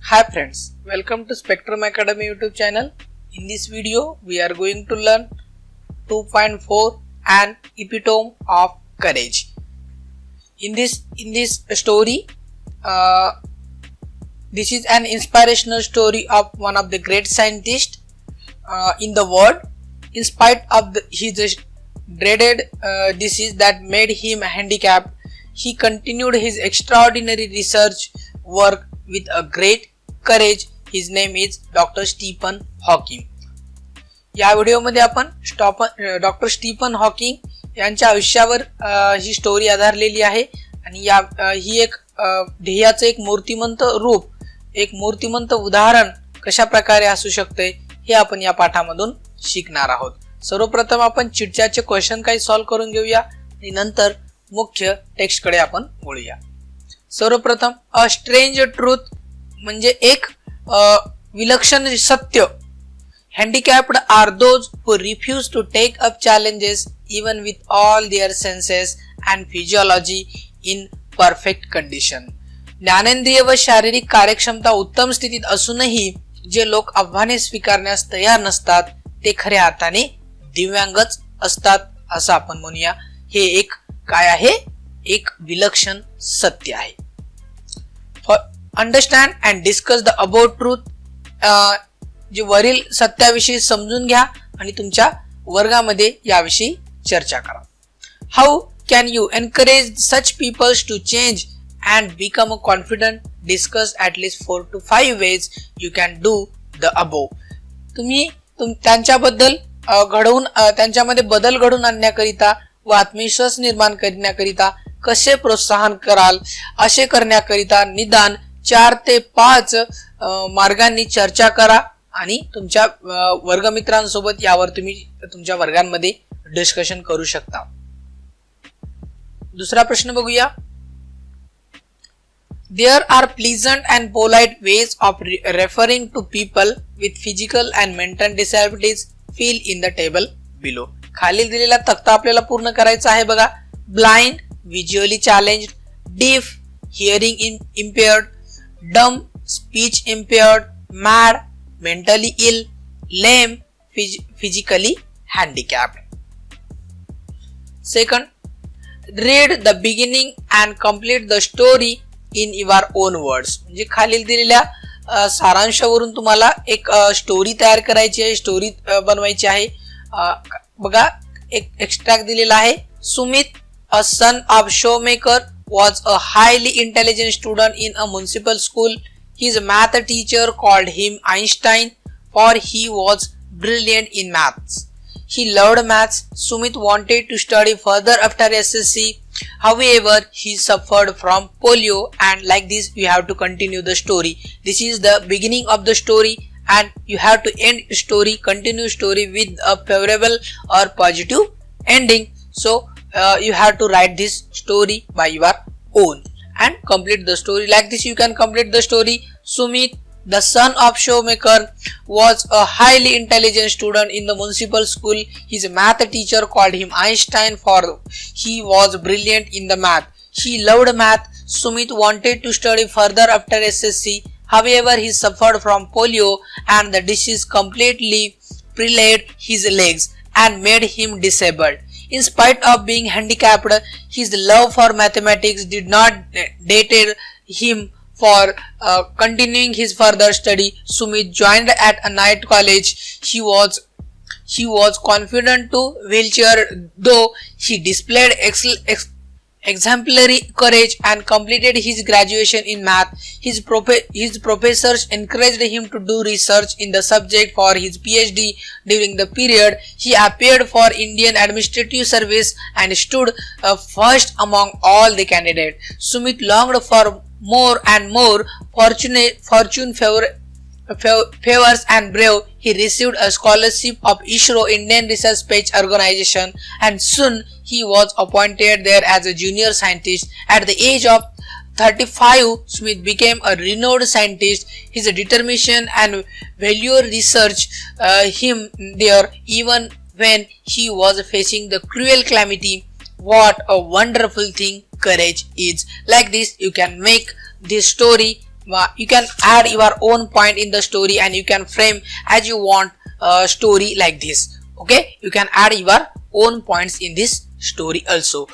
Hi friends, welcome to Spectrum Academy YouTube channel. In this video, we are going to learn 2.4 an epitome of courage. In this story, this is an inspirational story of one of the great scientists in the world. In spite of his dreaded disease that made him handicapped, he continued his extraordinary research work with a great courage. His name is Dr. Stephen Hawking. या व्हिडिओमध्ये आपण doctor Stephen Hawking यांच्या आयुष्यावर ही story आधारलेली आहे आणि ही एक ध्येयाचं एक मूर्तिमंत रूप, एक मूर्तिमंत उदाहरण कशा प्रकारे असू शकते हे आपण या पाठामधून शिकणार आहोत. सर्वप्रथम आपण चिटचॅटचे क्वेश्चन काही सॉल्व्ह करून घेऊया आणि नंतर मुख्य टेक्स्ट कडे आपण वळूया. सर्वप्रथम अ स्ट्रेंज ट्रूथ म्हणजे एक विलक्षण सत्य. Handicapped are those who refuse to take up challenges even with all their senses and physiology in perfect condition. ज्ञानेंद्रिय व शारीरिक कार्यक्षमता उत्तम स्थितीत असूनही जे लोक आव्हाने स्वीकारण्यास तयार नसतात ते खऱ्या अर्थाने दिव्यांगच असतात असं आपण म्हणूया. हे एक काय आहे, एक विलक्षण सत्य आहे. Understand and discuss the about truth. जे वरील सत्याविषयी समजून घ्या आणि तुमच्या वर्गामध्ये याविषयी चर्चा करा. How can you encourage such peoples to change and become a confident? Discuss at least 4 to 5 ways you can do the above. तुम्ही त्यांच्याबद्दल त्यांच्यामध्ये बदल घडवून आणण्याकरिता व आत्मविश्वास निर्माण करण्याकरिता कसे प्रोत्साहन कराल, असे करण्याकरिता निदान 4 ते 5 मार्गांनी चर्चा करा आणि तुमच्या वर्गमित्रांसोबत यावर तुम्ही तुमच्या वर्गांमध्ये डिस्कशन करू शकता. दुसरा प्रश्न बघूया. There are pleasant and polite ways of referring to people with physical and mental disabilities. Fill in the table below. खालील दिलेला तक्ता आपल्याला पूर्ण करायचा आहे बघा. Blind, visually challenged, deaf, hearing impaired, dumb, speech impaired, mad, mentally ill, lame, physically handicapped. Second, read the beginning and complete the story in your own words. म्हणजे खालील दिलेल्या सारांशावरून तुम्हाला एक स्टोरी तयार करायची आहे, स्टोरी बनवायची आहे. बघा एक एक्स्ट्रॅक्ट दिलेला आहे. Sumit, a son of showmaker, was a highly intelligent student in a municipal school. His math teacher called him Einstein for he was brilliant in maths. He loved maths. Sumit wanted to study further after SSC. However, he suffered from polio, and like this you have to continue the story. This is the beginning of the story and you have to end story, continue story with a favorable or positive ending. So you have to write this story by your own and complete the story. Like this you can complete the story. Sumit, the son of showmaker, was a highly intelligent student in the municipal school. His math teacher called him Einstein for he was brilliant in the math. He loved math. Sumit wanted to study further after SSC. However, he suffered from polio and the disease completely paralyzed his legs and made him disabled. In spite of being handicapped, his love for mathematics did not deter him for continuing his further study. Sumit joined at a night college. He was confident to wheelchair, though he displayed exemplary courage and completed his graduation in math. His professors encouraged him to do research in the subject for his PhD. During the period, he appeared for Indian Administrative Service and stood first among all the candidates. Sumit longed for more and more fortune favors and brave. He received a scholarship of ISRO, Indian Research Space Organization, and soon he was appointed there as a junior scientist. At the age of 35, Sumit became a renowned scientist. His determination and value researched him there even when he was facing the cruel calamity. What a wonderful thing courage is. Like this you can make this story you can add your own point in the story and you can frame as you want a story like this. Okay, you can add your own points in this story also,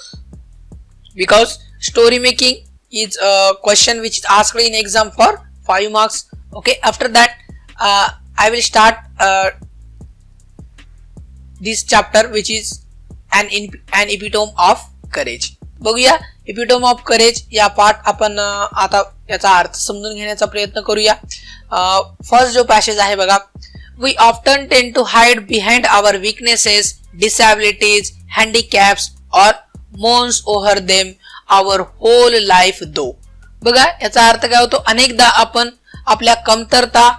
because story making is a question which is asked in exam for 5 marks. Okay, after that I will start this chapter which is an epitome of courage. बघूया epitome of courage या part आपण आता याचा अर्थ समजून घेण्याचा प्रयत्न करूया. फर्स्ट जो पॅसेज आहे बघा, we often tend to hide behind our weaknesses, disabilities, handicaps और moan over them our whole life though. बघा याचा अर्थ काय होतो, अनेकदा आपण आपल्या कमतरता,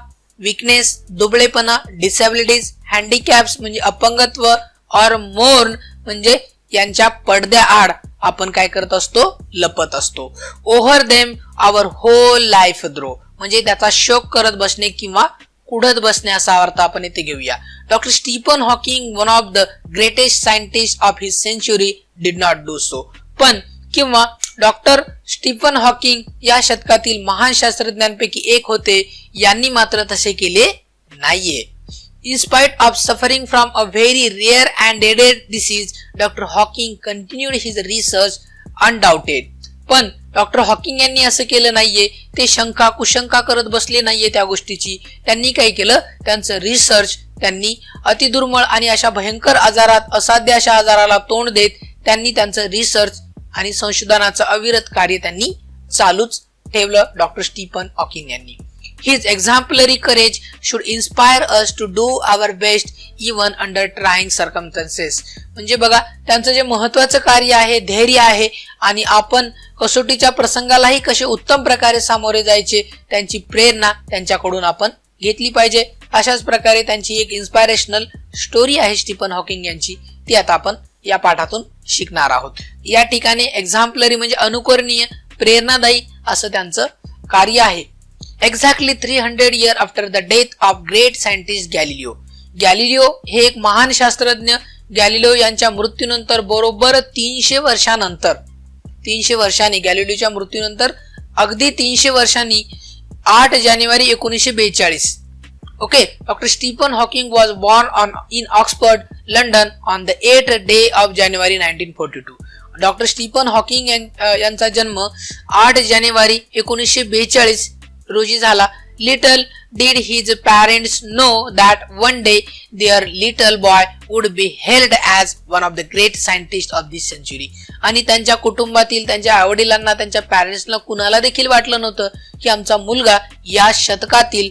वीकनेस, दुबळेपणा, डिसॅबिलिटीज, हँडिकॅप्स म्हणजे अपंगत्व और मोर्न म्हणजे यांच्या पडद्या आड आपण काय करत असतो, लपत असतो. Over them our whole life draw म्हणजे त्याचा शोक करत बसणे किंवा कुढत बसणे असा अर्थ आपण इथे घेऊया. Doctor Stephen Hawking, one of the greatest scientist of his century, did not do so. पण किंवा डॉक्टर स्टीफन हॉकिंग या शतकातील महान शास्त्रज्ञांपैकी एक होते, यांनी मात्र तसे केले नाहीये. In spite of suffering from a very rare and deadly disease, Dr. Hawking continued his research undoubted. पण डॉक्टर हॉकिंग यांनी असं केलं नाहीये, ते शंका कुशंका करत बसले नाहीये त्या गोष्टीची. त्यांनी काय केलं, त्यांचं रिसर्च त्यांनी अतिदुर्मिळ आणि अशा भयंकर आजारात, असाध्य अशा आजाराला तोंड देत त्यांनी त्यांचं रिसर्च आणि संशोधनाचं अविरत कार्य त्यांनी चालूच ठेवलं डॉक्टर स्टीफन हॉकिंग यांनी. His exemplary courage should inspire us to do our best even under trying circumstances. म्हणजे बघा त्यांचं जे महत्वाचं कार्य आहे, धैर्य आहे आणि आपण कसोटीच्या प्रसंगालाही कसे उत्तम प्रकारे सामोरे जायचे, त्यांची प्रेरणा त्यांच्याकडून आपण घेतली पाहिजे. अशाच प्रकारे त्यांची एक इन्स्पायरेशनल स्टोरी आहे स्टीफन हॉकिंग यांची, ती आता आपण या पाठातून शिकणार आहोत. या ठिकाणी एक्झाम्पलरी म्हणजे अनुकरणीय, प्रेरणादायी असं त्यांचं कार्य आहे. Exactly 300 years after the death of great scientist Galileo. Galileo हे एक महान शास्त्रज्ञ, गॅलिलिओ यांच्या मृत्यूनंतर बरोबर 300 वर्षांनी गॅलिलिओच्या मृत्यूनंतर अगदी 300 वर्षांनी 8 जानेवारी 1942. Okay, doctor Stephen Hawking was born in Oxford, London on the 8th day of January 1942. Doctor Stephen Hawking यांचा जन्म 8 जानेवारी 1942 रोजी झाला. Little did his parents know that one day their little boy would be held as one of the great scientist of this century. आणि त्यांच्या कुटुंबातील, त्यांच्या आईवडिलांना, त्यांच्या पॅरेंट्सला कुणाला देखील वाटलं नव्हतं की आमचा मुलगा या शतकातील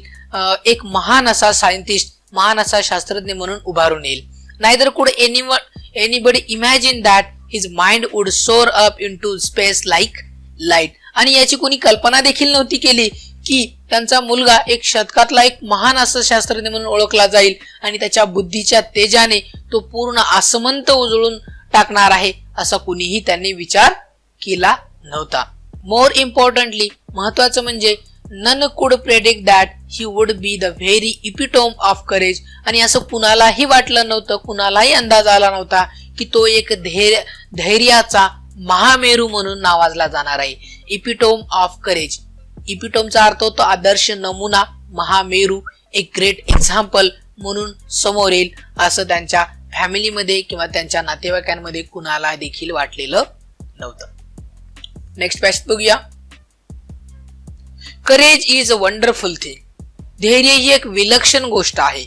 एक महान असा सायंटिस्ट, महान असा शास्त्रज्ञ म्हणून उभारून येईल. Neither could anybody imagine that his mind would soar up into space like light. आणि याची कोणी कल्पना देखील नव्हती केली की त्यांचा मुलगा एक शतकातला एक महान असा शास्त्रज्ञ म्हणून ओळखला जाईल आणि त्याच्या बुद्धीच्या तेजाने तो पूर्ण आसमंत उजळून टाकणार आहे, असा कुणीही त्यांनी विचार केला नव्हता. मोर इम्पॉर्टंटली, महत्वाचं म्हणजे none could predict that he would be the very epitome of courage. आणि असं कुणालाही वाटलं नव्हतं, कुणालाही अंदाज आला नव्हता की तो एक धैर्याचा महामेरू म्हणून नावाजला जाणार आहे. इपिटोम ऑफ करेज, इपिटोमचा अर्थ होतो आदर्श नमुना, महामेरू, एक ग्रेट एक्झाम्पल म्हणून समोर येईल असं त्यांच्या फॅमिलीमध्ये किंवा त्यांच्या नातेवाईकांमध्ये कुणाला देखील वाटलेलं नव्हतं. नेक्स्ट पॅसेज बघूया. Courage is a wonderful thing. धैर्य ही एक विलक्षण गोष्ट आहे.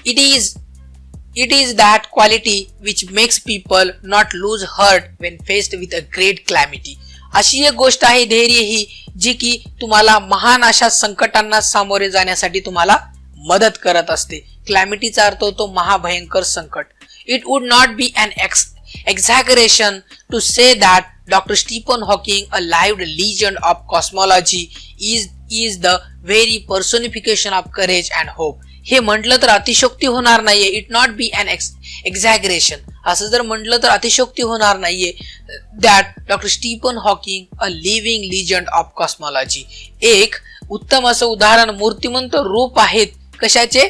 It is that quality which makes people not lose heart when faced with a great calamity. अशी एक गोष्ट आहे धैर्य ही, जी की तुम्हाला महान अशा संकटांना सामोरे जाण्यासाठी तुम्हाला मदत करत असते. क्लॅमिटीचा अर्थ होतो महाभयंकर संकट. It would not be an exaggeration to say that Dr. Stephen Hawking, a lived legend of cosmology, is the very personification of courage and hope. हे म्हटलं तर अतिशोक्ती होणार नाहीये. It not be an exaggeration, असं जर म्हटलं तर अतिशोक्ती होणार नाहीये. That doctor Stephen Hawking, a living legend of cosmology, एक उत्तम असं उदाहरण, मूर्तिमंत रूप आहेत. कशाचे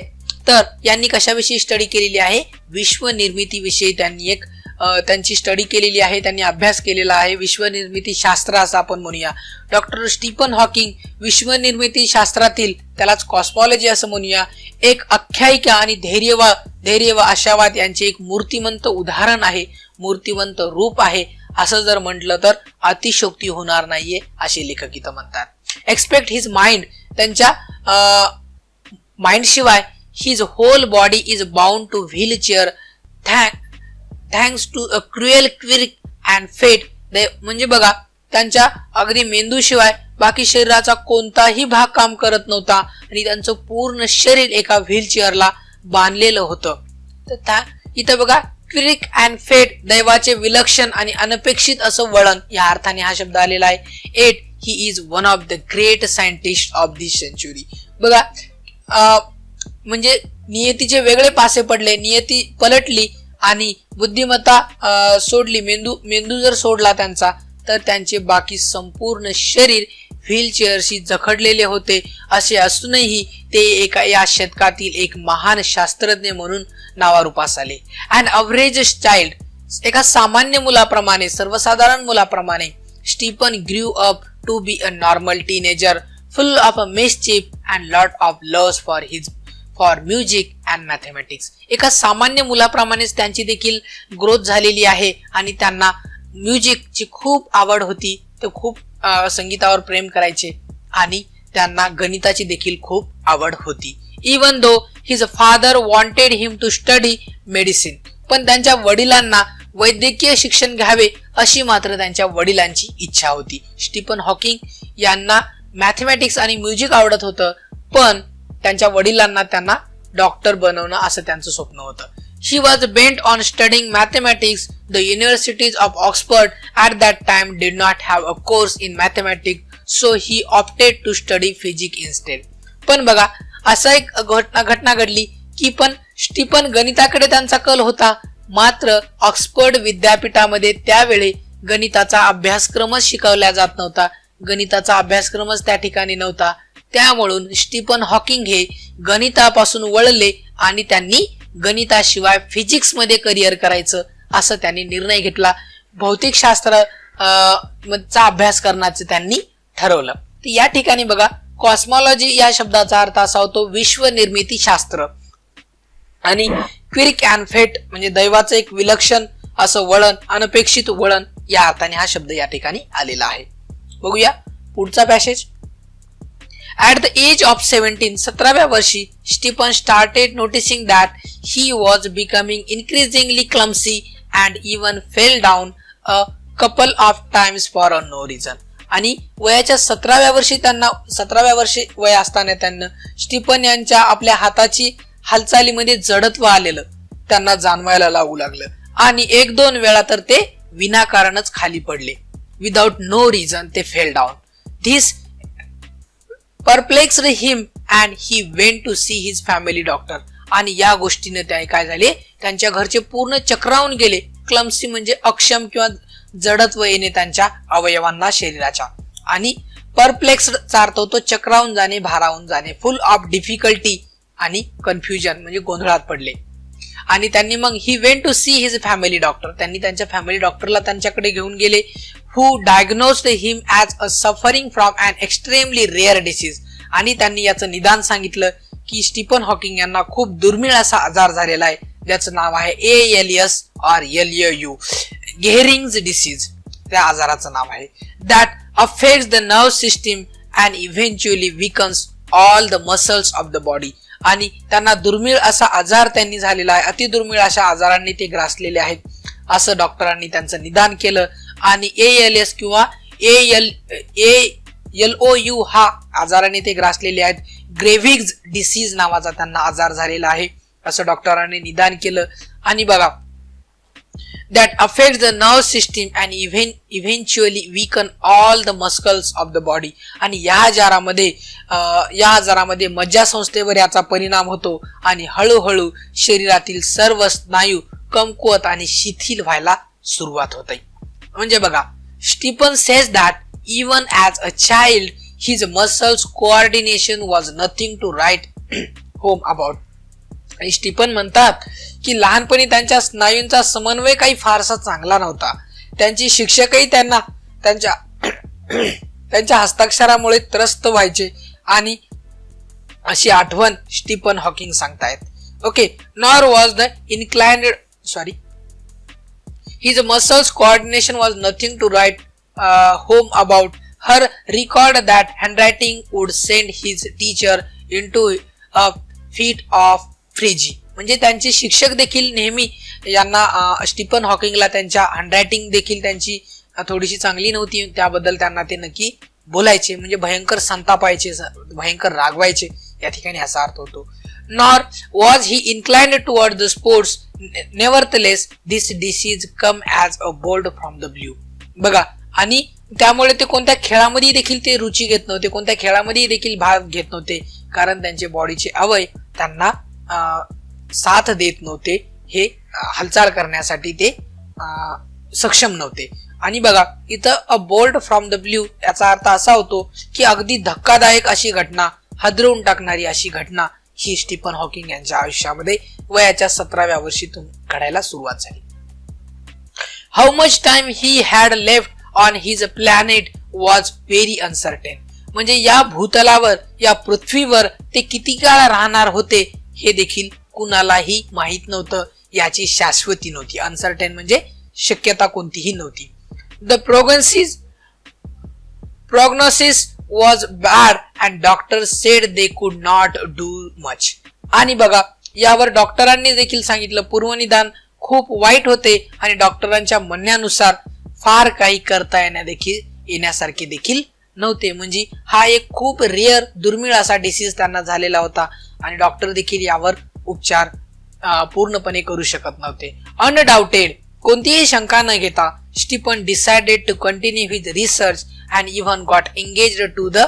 तर यांनी कशाविषयी स्टडी केलेली आहे, विश्व निर्मितीविषयी त्यांनी एक त्यांची स्टडी केलेली आहे, त्यांनी अभ्यास केलेला आहे. विश्वनिर्मिती शास्त्र असं आपण म्हणूया. डॉक्टर स्टीफन हॉकिंग विश्वनिर्मिती शास्त्रातील, त्यालाच कॉस्मॉलॉजी असं म्हणूया, एक आख्यायिका आणि धैर्य व आशावाद यांचे एक मूर्तिमंत उदाहरण आहे, मूर्तिमंत रूप आहे असं जर म्हटलं तर अतिशयोक्ती होणार नाहीये असे लेखक इथं म्हणतात. एक्सपेक्ट हिज माइंड, त्यांच्या माइंड शिवाय his whole body is bound to wheelchair thanks to a cruel quick and fate. म्हणजे बघा, त्यांच्या अगदी मेंदूशिवाय बाकी शरीराचा कोणताही भाग काम करत नव्हता आणि त्यांचं पूर्ण शरीर एका व्हीलचेअरला बांधलेलं होतं. तर इथं बघा, क्विक अँड फेट, दैवाचे विलक्षण आणि अनपेक्षित असं वळण या अर्थाने हा शब्द आलेला आहे. 8 he is one of the great scientist of this century. बघा, म्हणजे नियतीचे वेगळे पासे पडले, नियती पलटली आणि बुद्धिमत्ता सोडली, मेंदू जर सोडला त्यांचा, तर त्यांचे बाकी संपूर्ण शरीर व्हीलचेअरशी जखडलेले होते. असे असूनही ते या शतकातील एक महान शास्त्रज्ञ म्हणून नावारूपास आले. अँड अव्हरेज चाइल्ड, एका सामान्य मुलाप्रमाणे, सर्वसाधारण मुलाप्रमाणे Stephen grew up to be a normal teenager full of a mischief and lot of loves for music and mathematics. एका सामान्य मुलाप्रमाणेच त्यांची देखील ग्रोथ झालेली आहे आणि त्यांना म्युझिकची खूप आवड होती, ते खूप संगीतावर प्रेम करायचे आणि त्यांना गणिताची देखील खूप आवड होती. Even though his father wanted him to study medicine, पण त्यांच्या वडिलांना वैद्यकीय शिक्षण घ्यावे अशी मात्र त्यांच्या वडिलांची इच्छा होती. स्टीफन हॉकिंग यांना मॅथमॅटिक्स आणि म्युझिक आवडत होतं, पण त्यांच्या वडिलांना त्यांना डॉक्टर बनवणं असं त्यांचं स्वप्न होतं. He was bent on studying mathematics. The universities of Oxford at that time did not have a course in mathematics, so he opted to study physics instead. पण बघा, असा एक घटना घडली की पण स्टीफन गणिताकडे त्यांचा कल होता, मात्र ऑक्सफर्ड विद्यापीठामध्ये त्यावेळी गणिताचा अभ्यासक्रमच शिकवला जात नव्हता, गणिताचा अभ्यासक्रमच त्या ठिकाणी नव्हता. त्यामुळं स्टीफन हॉकिंग हे गणितापासून वळले आणि त्यांनी गणिताशिवाय फिजिक्स मध्ये करिअर करायचं असं त्यांनी निर्णय घेतला. भौतिक शास्त्र चा अभ्यास करण्याचं त्यांनी ठरवलं. तर या ठिकाणी बघा, कॉस्मॉलॉजी या शब्दाचा अर्थ असा होतो विश्व निर्मिती शास्त्र, आणि क्विक अँड फेट म्हणजे दैवाचं एक विलक्षण असं वळण, अनपेक्षित वळण या अर्थाने हा शब्द या ठिकाणी आलेला आहे. बघूया पुढचा passage. At the age of 17, 17व्या वर्षी Stephen started noticing that he was becoming increasingly clumsy and even fell down a couple of times for no reason. आणि वयाच्या 17व्या वर्षी त्यांना 17व्या वर्षी वय असताना त्यांना स्टीफन यांच्या आपल्या हाताची हालचालीमध्ये जडत्व आलेलं त्यांना जाणवायला लागू लागलं आणि 1-2 वेळा तर ते विनाकारणच खाली पडले. विदाउट नो रिझन ते fail down. This perplexed him and he went to see his family doctor. आणि या गोष्टीने त्या काय झाले, त्यांच्या घरचे पूर्ण चक्रावून गेले. क्लम्सी म्हणजे अक्षम किंवा जडत्व येणे त्यांच्या अवयवांना, शरीराच्या. आणि परप्लेक्स्ड चा अर्थ होतो चक्रावून जाणे, भारावून जाणे. फुल ऑफ डिफिकल्टी आणि कन्फ्युजन म्हणजे गोंधळात पडले. आणि त्यांनी मग he went to see his family doctor, त्यांनी त्यांच्या फॅमिली डॉक्टरला त्यांच्याकडे घेऊन गेले. who diagnosed him as a suffering from an extremely rare disease. आणि त्यांनी याचं निदान सांगितलं की स्टीफन हॉकिंग यांना खूप दुर्मिळ असा आजार झालेला आहे, ज्याचं नाव आहे ALS or LAU, गेहरिंग्स डिसीज, त्या आजाराचं नाव आहे. that affects the nerve system and eventually weakens all the muscles of the body. आणि त्यांना दुर्मिळ असा आजार त्यांनी झालेला आहे, अतिदुर्मिळ अशा आजारांनी ते ग्रासलेले आहेत असं डॉक्टरांनी त्यांचं निदान केलं. आणि ALS किंवा LOU हा आजाराने ते ग्रासलेले आहेत. ग्रेव्हिग्स डिसीज नावाचा त्यांना आजार झालेला आहे असं डॉक्टरांनी निदान केलं. आणि बघा, that affects the nerve system and eventually weaken all the muscles of the body. आणि या आजारामध्ये मज्जासंस्थेवर याचा परिणाम होतो आणि हळूहळू शरीरातील सर्व स्नायू कमकुवत आणि शिथिल व्हायला सुरुवात होते. म्हणजे बघा, Stephen says that even as a child his muscles coordination was nothing to write home about. आणि स्टीफन म्हणतात की लहानपणी त्यांच्या स्नायूंचा समन्वय काही फारसा चांगला नव्हता. त्यांची शिक्षकही त्यांना त्यांच्या त्यांच्या हस्ताक्षरामुळे त्रस्त व्हायचे आणि अशी आठवण स्टीफन हॉकिंग सांगतायत. Okay, nor was the inclined his muscles coordination was nothing to write home about. Her record that handwriting would send his teacher into a fit of frenzy. म्हणजे त्यांचे शिक्षक देखील नेहमी यांना स्टीफन हॉकिंगला त्यांच्या हँडरायटिंग देखील त्यांची थोडीशी चांगली नव्हती, त्याबद्दल त्यांना ते नक्की बोलायचे, म्हणजे भयंकर संतापायचे, भयंकर रागवायचे, या ठिकाणी असा अर्थ होतो. Nor was he inclined toward the sports. Nevertheless, this disease come as a bolt from the blue. बघा, आणि त्यामुळे ते कोणत्या खेळामध्ये देखील ते रुची घेत नव्हते, कोणत्या खेळामध्ये देखील भाग घेत नव्हते, कारण त्यांचे बॉडीचे अवयव त्यांना साथ देत नव्हते, हे हालचाल करण्यासाठी ते सक्षम नव्हते. आणि बघा इथं अ बोल्ट फ्रॉम द ब्ल्यू याचा अर्थ असा होतो की अगदी धक्कादायक अशी घटना, हादरवून टाकणारी अशी घटना ही स्टीफन हॉकिंग यांच्या आयुष्यामध्ये वयाच्या 17व्या वर्षीतून घडायला सुरुवात झाली. How much time he had left on his planet was very uncertain. म्हणजे या भूतलावर, या पृथ्वीवर ते किती काळ राहणार होते हे देखील कुणालाही माहित नव्हतं, याची शाश्वती नव्हती. अनसर्टेन म्हणजे शक्यता कोणतीही नव्हती. The prognosis was bad and doctors said they could not do much. आणि बघा यावर डॉक्टरांनी देखील सांगितलं पूर्वनिदान खूप वाईट होते आणि डॉक्टरांच्या म्हणण्यानुसार फार काही करता येण्यासारखे देखील नव्हते. म्हणजे हा एक खूप रेअर, दुर्मिळ असा डिसीज त्यांना झालेला होता आणि डॉक्टर देखील यावर उपचार पूर्णपणे करू शकत नव्हते. अनडाउटेड, कोणतीही शंका न घेता Stephen decided to continue his research and even got engaged to the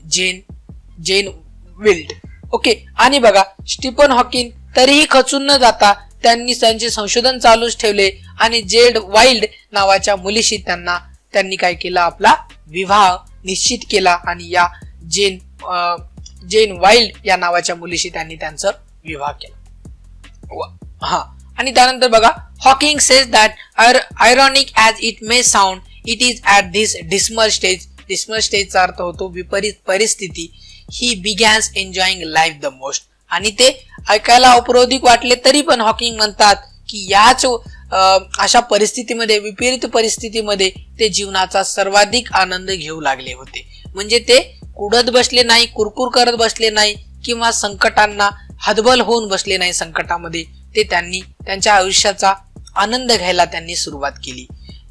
Jane Wild. Okay, आणि बघा स्टीफन हॉकिंग तरीही खचून न जाता त्यांनी त्यांचे संशोधन चालूच ठेवले आणि जेड वाइल्ड नावाच्या मुलीशी त्यांनी काय केलं, आपला विवाह निश्चित केला आणि या जेन वाइल्ड या नावाच्या मुलीशी त्यांनी त्यांचा विवाह केला. हा, आणि त्यानंतर बघा Hawking says that ironic as it may sound it is at this dismal stage. Dismal स्टेजचा अर्थ होतो विपरीत परिस्थिती. He begins enjoying life the most. आणि ते ऐकायला अपरोधिक वाटले तरी पण हॉकिंग म्हणतात की याच अशा परिस्थितीमध्ये, विपरीत परिस्थितीमध्ये ते जीवनाचा सर्वाधिक आनंद घेऊ लागले होते. म्हणजे ते कुडत बसले नाही, कुरकुर करत बसले नाही किंवा संकटांना हतबल होऊन बसले नाही. संकटामध्ये ते त्यांनी त्यांच्या आयुष्याचा आनंद घ्यायला त्यांनी सुरुवात केली.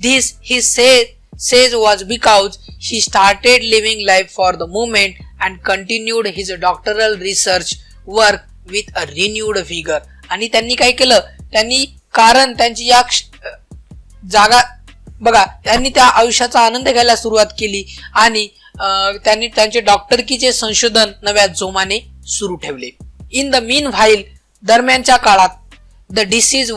This he says was because he started living life for the moment and continued his doctoral research work with a renewed vigor. आणि त्यांनी काय केलं, कारण त्यांची या जागा बघा, त्यांनी त्या आयुष्याचा आनंद घ्यायला सुरुवात केली आणि त्यांनी त्यांचे डॉक्टरकीचे संशोधन नव्या जोमाने सुरू ठेवले. इन द मीन व्हाईल, दरम्यानच्या काळात the disease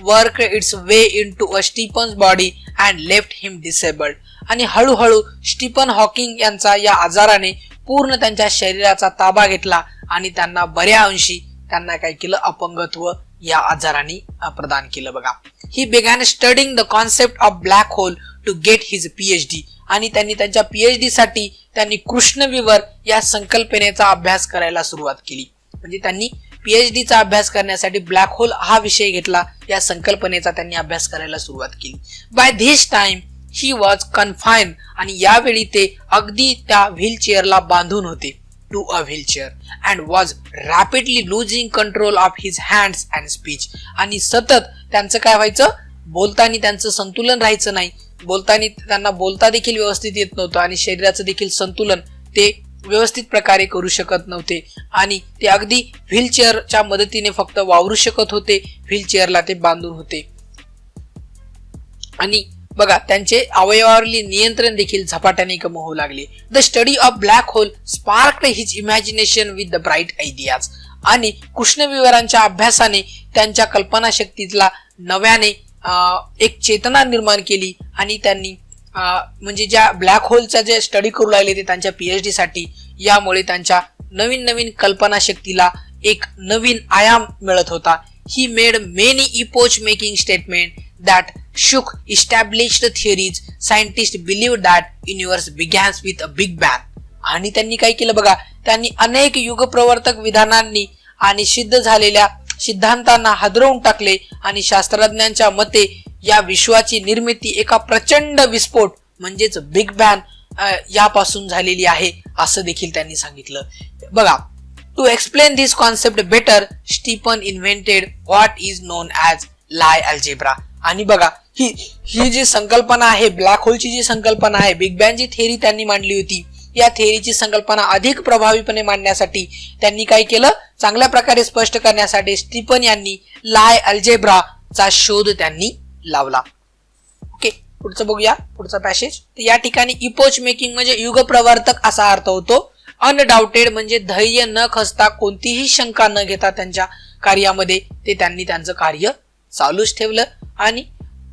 worked its way into a Stephen's body and left him disabled. आणि हळूहळू स्टीफन हॉकिंग यांचा या आजाराने पूर्ण त्यांच्या शरीराचा ताबा घेतला आणि त्यांना बऱ्या अंशी त्यांना काय केलं, अपंगत्व या आजाराने प्रदान केलं. बघा, ही began studying the concept of black hole to get his PhD. आणि त्यांनी त्यांच्या PhD साठी त्यांनी कृष्णविवर या संकल्पनेचा अभ्यास करायला सुरुवात केली. म्हणजे त्यांनी PhD चा अभ्यास करण्यासाठी ब्लॅक होल हा विषय घेतला, या संकल्पनेचा त्यांनी अभ्यास करायला सुरुवात केली. By this time he was confined. आणि यावेळी ते अगदी त्या व्हीलचेअरला बांधून होते, to a wheelchair, and was rapidly losing control of his hands and speech. आणि सतत त्यांचं काय व्हायचं, बोलताना त्यांचं संतुलन राहायचं नाही, बोलताना त्यांना बोलता देखील व्यवस्थित येत नव्हतं आणि शरीराचं देखील संतुलन ते व्यवस्थित प्रकारे करू शकत नव्हते आणि ते अगदी व्हीलचेअरच्या मदतीने फक्त वावरू शकत होते, व्हीलचेअरला ते बांधून होते. आणि बघा त्यांचे अवयवावरील नियंत्रण देखील झपाट्याने कमी होऊ लागले. The study of black hole sparked his imagination with the bright ideas. आणि कृष्णविवरांच्या अभ्यासाने त्यांच्या कल्पनाशक्तीला नव्याने एक चेतना निर्माण केली आणि त्यांनी म्हणजे ज्या ब्लॅक होलचा जे स्टडी करू लागले ते त्यांच्या PhD साठी, यामुळे त्यांच्या नवीन नवीन कल्पनाशक्तीला एक नवीन आयाम मिळत होता. He made many epoch making statement that shook established theories. Scientists believe that universe begins with a big bang. आणि त्यांनी काय केलं बघा, त्यांनी अनेक युगप्रवर्तक विधानांनी आणि सिद्ध झालेल्या सिद्धांतांना हादरवून टाकले आणि शास्त्रज्ञांच्या मते या विश्वाची निर्मिती एका प्रचंड विस्फोट म्हणजेच बिग बँग यापासून झालेली आहे असं देखील त्यांनी सांगितलं. बघा, to explain this concept better Stephen invented what is known as Lie algebra. आणि बघा, ही जी संकल्पना आहे, ब्लॅक होलची जी संकल्पना आहे, बिग बँगची थेअरी त्यांनी मांडली होती. या थेअरीची संकल्पना अधिक प्रभावीपणे मांडण्यासाठी त्यांनी काय केलं, चांगल्या प्रकारे स्पष्ट करण्यासाठी स्टीफन यांनी लाय अल्जेब्राचा शोध त्यांनी लावला. ओके, पुढचं बघूया, पुढचा पॅसेज. या ठिकाणी इपोच मेकिंग म्हणजे युगप्रवर्तक असा अर्थ होतो. अनडाउटेड म्हणजे धैर्य न खचता, कोणतीही शंका न घेता त्यांच्या कार्यामध्ये त्यांनी त्यांचं कार्य चालूच ठेवलं. आणि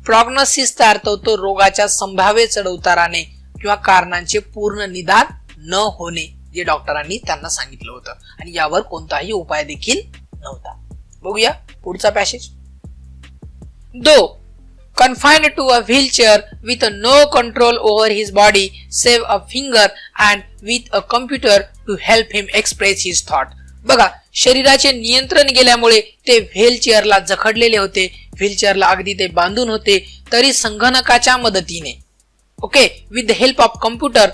प्रॉग्नोसिसचा अर्थ होतो रोगाच्या संभाव्य चढउताराने किंवा कारणांचे पूर्ण निदान न होणे, जे डॉक्टरांनी त्यांना सांगितलं होतं आणि यावर कोणताही उपाय देखील नव्हता. बघूया पुढचा passage. Though confined to a wheelchair with no control over his body save a finger and with a computer to help him express his thought. बघा, शरीराचे नियंत्रण गेल्यामुळे ते व्हीलचेअरला जखडलेले होते, व्हीलचेअरला अगदी ते बांधून होते, तरी संगणकाच्या मदतीने, okay, with the help of computer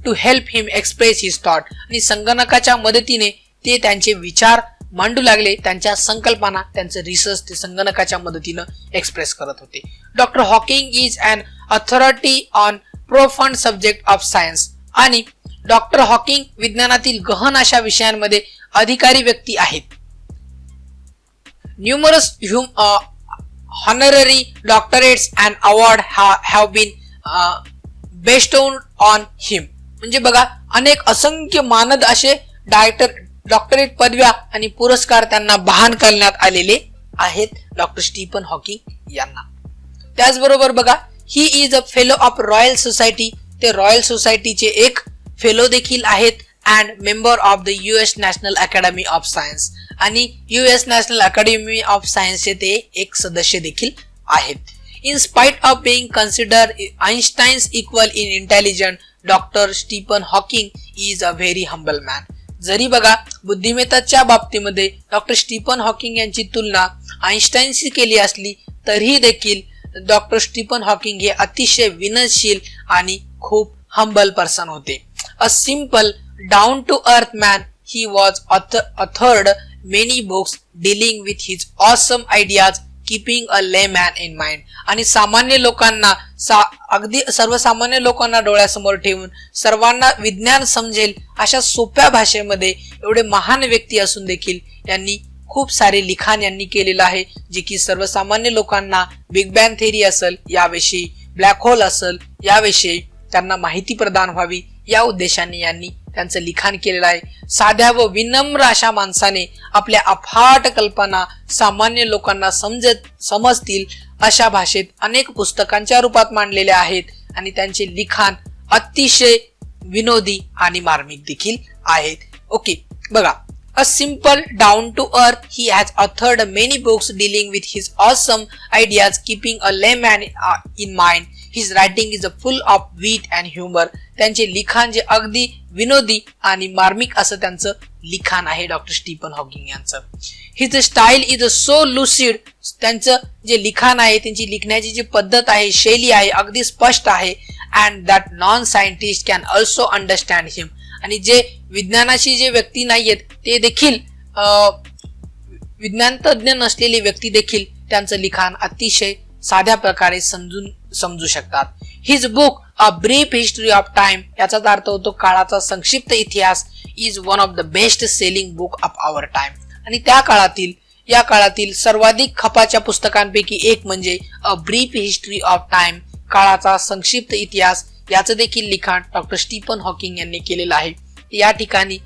to help him express his thought, आणि संगणकाच्या मदतीने ते त्यांचे विचार मांडू लागले, त्यांच्या संकल्पना, त्यांचं रिसर्च ते संगणकाच्या मदतीनं एक्सप्रेस करत होते. Doctor Hawking is an authority on profound subject of science. आणि डॉक्टर हॉकिंग विज्ञानातील गहन अशा विषयांमध्ये अधिकारी व्यक्ती आहेत. Numerous honorary doctorates and award have been bestowed on him. म्हणजे बघा, अनेक असंख्य मानद असे डॉक्टरेट पदव्या आणि पुरस्कार त्यांना बहाल करण्यात आलेले आहेत डॉक्टर स्टीफन हॉकिंग यांना. त्याचबरोबर बघा, he is a fellow of royal society. ते रॉयल सोसायटीचे एक फेलो देखील आहेत and member of the US national academy of science. आणि US नॅशनल अकॅडमी ऑफ सायन्सचे ते एक सदस्य देखील आहेत. In spite of being consider Einstein's equal in intelligent, doctor Stephen Hawking is a very humble man. जरी बघा, बुद्धिमत्तेच्या बाबतीमध्ये डॉक्टर स्टीफन हॉकिंग यांची तुलना आइन्स्टाईनशी केली असली तरीही देखील डॉक्टर स्टीफन हॉकिंग हे अतिशय विनयशील आणि खूप हंबल पर्सन होते. A simple down to earth man, he was authored many books dealing with his awesome ideas, keeping a layman in mind. आणि सामान्य लोकांना अगदी सर्वसामान्य लोकांना डोळ्यासमोर ठेवून सर्वांना विज्ञान समजेल अशा सोप्या भाषेमध्ये एवढे महान व्यक्ती असून देखील यांनी खूप सारे लिखाण यांनी केलेलं आहे, जे की सर्वसामान्य लोकांना बिग बँग थेअरी असेल याविषयी, ब्लॅक होल असेल याविषयी त्यांना माहिती प्रदान व्हावी या उद्देशाने यांनी त्यांचं लिखाण केलेलं आहे. साध्या व विनम्र अशा माणसाने आपल्या अफाट कल्पना सामान्य लोकांना समजतील अशा भाषेत अनेक पुस्तकांच्या रूपात मांडलेल्या आहेत आणि त्यांचे लिखाण अतिशय विनोदी आणि मार्मिक देखील आहेत. ओके, बघा, अ simple down to earth, he has authored many books dealing with his awesome ideas, keeping a layman in mind. His writing is full of wit and humor. त्यांचे लिखाण जे अगदी विनोदी आणि मार्मिक असं त्यांचं लिखाण आहे डॉक्टर स्टीफन हॉकिंग यांचं. His style is so lucid. त्यांचं जे लिखाण आहे, त्यांची लिखण्याची जी पद्धत आहे, शैली आहे, अगदी स्पष्ट आहे. And that non scientist can also understand him. आणि जे विज्ञानाशी जे व्यक्ती नाहीयेत ते देखील, विज्ञान तज्ज्ञ नसलेली व्यक्ती देखील त्यांचं लिखाण अतिशय साध्या प्रकारे समजू शकतात. His book a brief history of time, याचा अर्थ होतो काळाचा संक्षिप्त इतिहास, is one of the best selling book of our time. आणि या काळातील सर्वाधिक खपाच्या पुस्तकांपैकी एक म्हणजे a brief history of time, काळाचा संक्षिप्त इतिहास, याचं देखील लिखाण डॉक्टर स्टीफन हॉकिंग यांनी केलेलं आहे. या ठिकाणी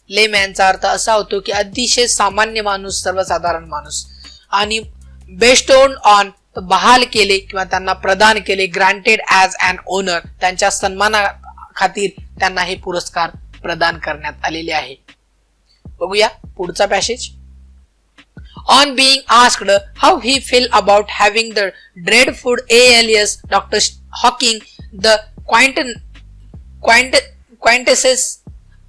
लेमॅनचा अर्थ असा होतो की अतिशय सामान्य माणूस, सर्वसाधारण माणूस. आणि बेस्टोन ऑन, बहाल केले किंवा त्यांना प्रदान केले, ग्रांटेड ॲज अन ओनर, त्यांच्या सन्माना खातीर त्यांना हे पुरस्कार प्रदान करण्यात आलेले आहे. बघूया पुढचा passage. On being asked how he felt about having the dreadful ALS, Dr. Hawking, the quintessence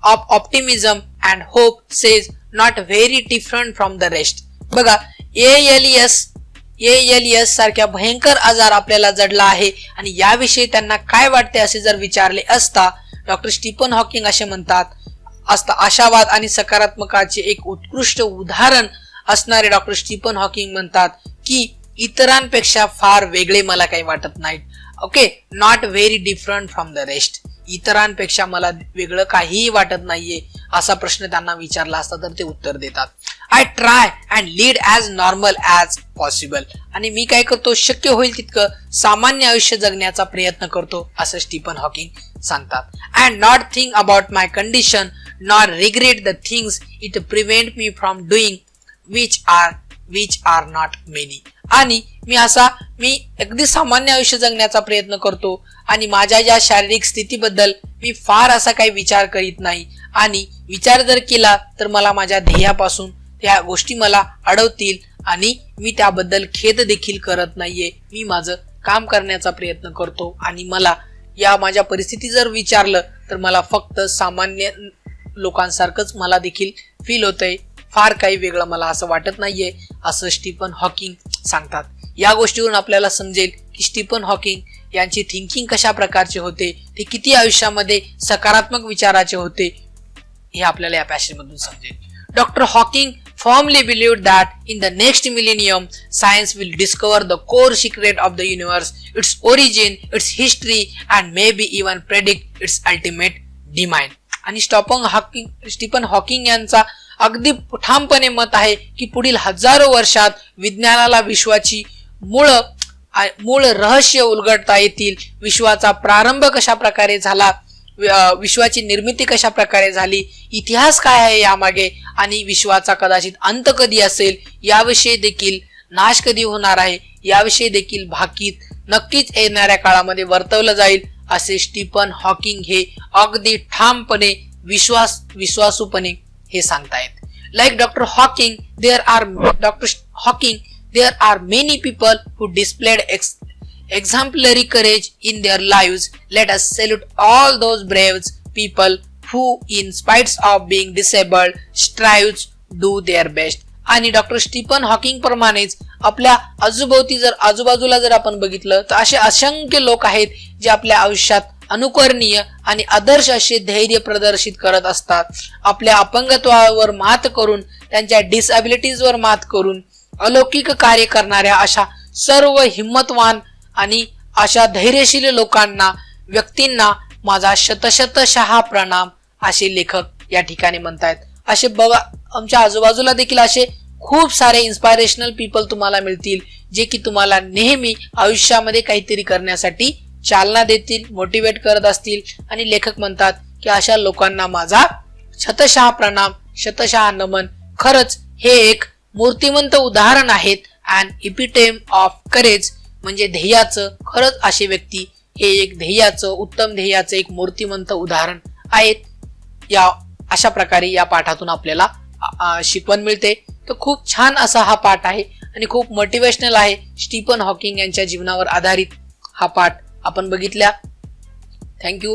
of optimism and hope, says not very different from the rest. बघा, ALS सारख्या भयंकर आजार आपल्याला जडला आहे आणि याविषयी त्यांना काय वाटते असे जर विचारले असता डॉक्टर स्टीफन हॉकिंग असे म्हणतात आशावाद आणि सकारात्मकाचे एक उत्कृष्ट उदाहरण असणारे डॉक्टर स्टीफन हॉकिंग म्हणतात की इतरांपेक्षा फार वेगळे मला काही वाटत नाहीत. Okay, not very different from the rest. इतरांपेक्षा मला वेगळं काहीही वाटत नाहीये असा प्रश्न त्यांना विचारला असता तर ते उत्तर देतात. I try and lead as normal as possible. आणि मी काय करतो, शक्य होईल तितकं सामान्य आयुष्य जगण्याचा प्रयत्न करतो असं स्टीफन हॉकिंग सांगतात. And not think about my condition nor regret the things it prevent me from doing which are not many. आणि मी अगदी सामान्य आयुष्य जगण्याचा प्रयत्न करतो आणि माझ्या या शारीरिक स्थितीबद्दल मी फार असा काही विचार करीत नाही आणि विचार जर केला तर मला माझ्या ध्येयापासून त्या गोष्टी मला अडवतील आणि मी त्याबद्दल खेद देखील करत नाहीये. मी माझं काम करण्याचा प्रयत्न करतो आणि मला या माझ्या परिस्थिती जर विचारलं तर मला फक्त सामान्य लोकांसारखंच मला देखील फील होतंय, फार काही वेगळं मला असं वाटत नाहीये असं स्टीफन हॉकिंग सांगतात. या गोष्टीवरून आपल्याला समजेल की स्टीफन हॉकिंग यांची थिंकिंग कशा प्रकारचे होते, ते किती आयुष्यामध्ये सकारात्मक विचाराचे होते हे आपल्याला या पॅसेज मधून समजेल. Doctor Hawking firmly believed that in the next millennium science will discover the core secret of the universe, its origin, its history and maybe even predict its ultimate demise. आणि स्टीफन हॉकिंग यांचा अगदी ठामपणे मत आहे की पुढील हजारो वर्षात विज्ञानाला विश्वाची मूळ रहस्य उलगडता येतील. विश्वाचा प्रारंभ कशा प्रकारे झाला, विश्वाची निर्मिती कशा प्रकारे झाली, इतिहास काय आहे यामागे आणि विश्वाचा कदाचित अंत कधी असेल याविषयी देखील, नाश कधी होणार आहे याविषयी देखील भाकीत नक्कीच येणाऱ्या काळामध्ये वर्तवलं जाईल असे स्टीफन हॉकिंग हे अगदी ठामपणे विश्वासूपणे हे सांगतायत. Like Dr. Hawking, there are many people who displayed exemplary courage in their lives. Let us salute all those brave people who, in spite of being disabled, strive do their best. आणि doctor Stephen Hawking प्रमाणेच आपल्या आजूबाजूला जर आपण बघितलं तर असे असंख्य लोक आहेत जे आपल्या आयुष्यात अनुकरणीय आणि आदर्श असे धैर्य प्रदर्शित करत असतात. आपल्या अपंगत्वावर मात करून, त्यांच्या डिसॅबिलिटीजवर मात करून अलौकिक कार्य करणाऱ्या अशा सर्व हिम्मतवान आणि अशा धैर्यशील लोकांना, व्यक्तींना माझा शतशः प्रणाम असे लेखक या ठिकाणी म्हणतायत. असे बघा, आमच्या आजूबाजूला देखील असे खूप सारे इन्स्पायरेशनल पीपल तुम्हाला मिळतील जे की तुम्हाला नेहमी आयुष्यामध्ये काहीतरी करण्यासाठी चालना देतील, मोटिवेट करत असतील. आणि लेखक म्हणतात की अशा लोकांना माझा शतशः प्रणाम, शतशः नमन. खरंच हे एक मूर्तिमंत उदाहरण आहेत. अँड इपिटेम ऑफ करेज म्हणजे ध्येयाचं, खरंच असे व्यक्ती हे एक ध्येयाचं, उत्तम ध्येयाचं एक मूर्तिमंत उदाहरण आहेत. या अशा प्रकारे या पाठातून आपल्याला शिकवण मिळते. तर खूप छान असा हा पाठ आहे आणि खूप मोटिवेशनल आहे. स्टीफन हॉकिंग यांच्या जीवनावर आधारित हा पाठ आपण बघितला. थँक्यू.